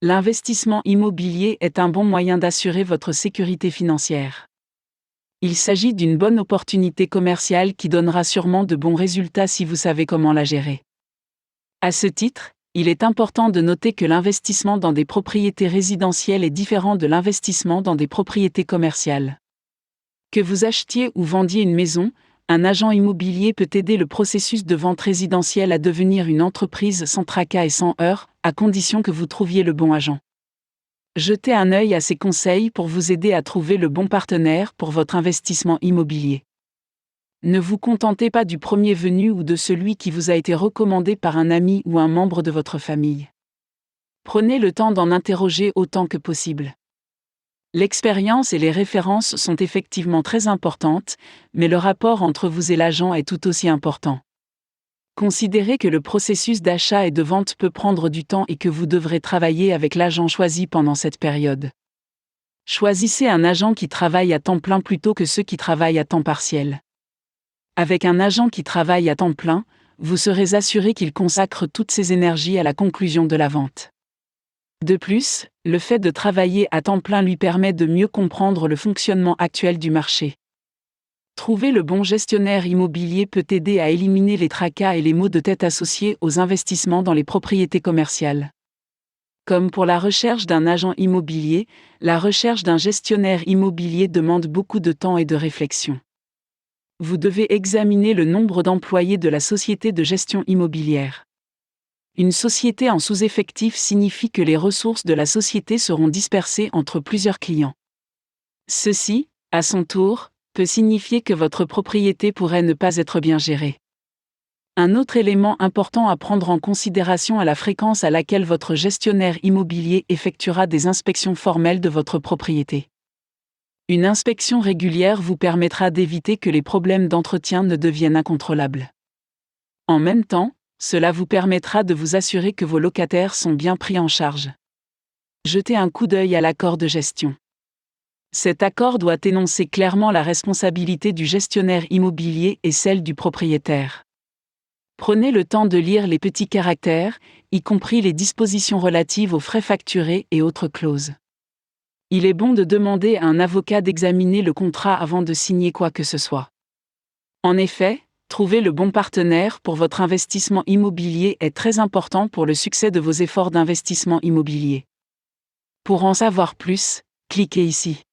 L'investissement immobilier est un bon moyen d'assurer votre sécurité financière. Il s'agit d'une bonne opportunité commerciale qui donnera sûrement de bons résultats si vous savez comment la gérer. À ce titre, il est important de noter que l'investissement dans des propriétés résidentielles est différent de l'investissement dans des propriétés commerciales. Que vous achetiez ou vendiez une maison, un agent immobilier peut aider le processus de vente résidentielle à devenir une entreprise sans tracas et sans heurts, à condition que vous trouviez le bon agent. Jetez un œil à ces conseils pour vous aider à trouver le bon partenaire pour votre investissement immobilier. Ne vous contentez pas du premier venu ou de celui qui vous a été recommandé par un ami ou un membre de votre famille. Prenez le temps d'en interroger autant que possible. L'expérience et les références sont effectivement très importantes, mais le rapport entre vous et l'agent est tout aussi important. Considérez que le processus d'achat et de vente peut prendre du temps et que vous devrez travailler avec l'agent choisi pendant cette période. Choisissez un agent qui travaille à temps plein plutôt que ceux qui travaillent à temps partiel. Avec un agent qui travaille à temps plein, vous serez assuré qu'il consacre toutes ses énergies à la conclusion de la vente. De plus, le fait de travailler à temps plein lui permet de mieux comprendre le fonctionnement actuel du marché. Trouver le bon gestionnaire immobilier peut aider à éliminer les tracas et les maux de tête associés aux investissements dans les propriétés commerciales. Comme pour la recherche d'un agent immobilier, la recherche d'un gestionnaire immobilier demande beaucoup de temps et de réflexion. Vous devez examiner le nombre d'employés de la société de gestion immobilière. Une société en sous-effectif signifie que les ressources de la société seront dispersées entre plusieurs clients. Ceci, à son tour, peut signifier que votre propriété pourrait ne pas être bien gérée. Un autre élément important à prendre en considération est la fréquence à laquelle votre gestionnaire immobilier effectuera des inspections formelles de votre propriété. Une inspection régulière vous permettra d'éviter que les problèmes d'entretien ne deviennent incontrôlables. En même temps, cela vous permettra de vous assurer que vos locataires sont bien pris en charge. Jetez un coup d'œil à l'accord de gestion. Cet accord doit énoncer clairement la responsabilité du gestionnaire immobilier et celle du propriétaire. Prenez le temps de lire les petits caractères, y compris les dispositions relatives aux frais facturés et autres clauses. Il est bon de demander à un avocat d'examiner le contrat avant de signer quoi que ce soit. En effet, trouver le bon partenaire pour votre investissement immobilier est très important pour le succès de vos efforts d'investissement immobilier. Pour en savoir plus, cliquez ici.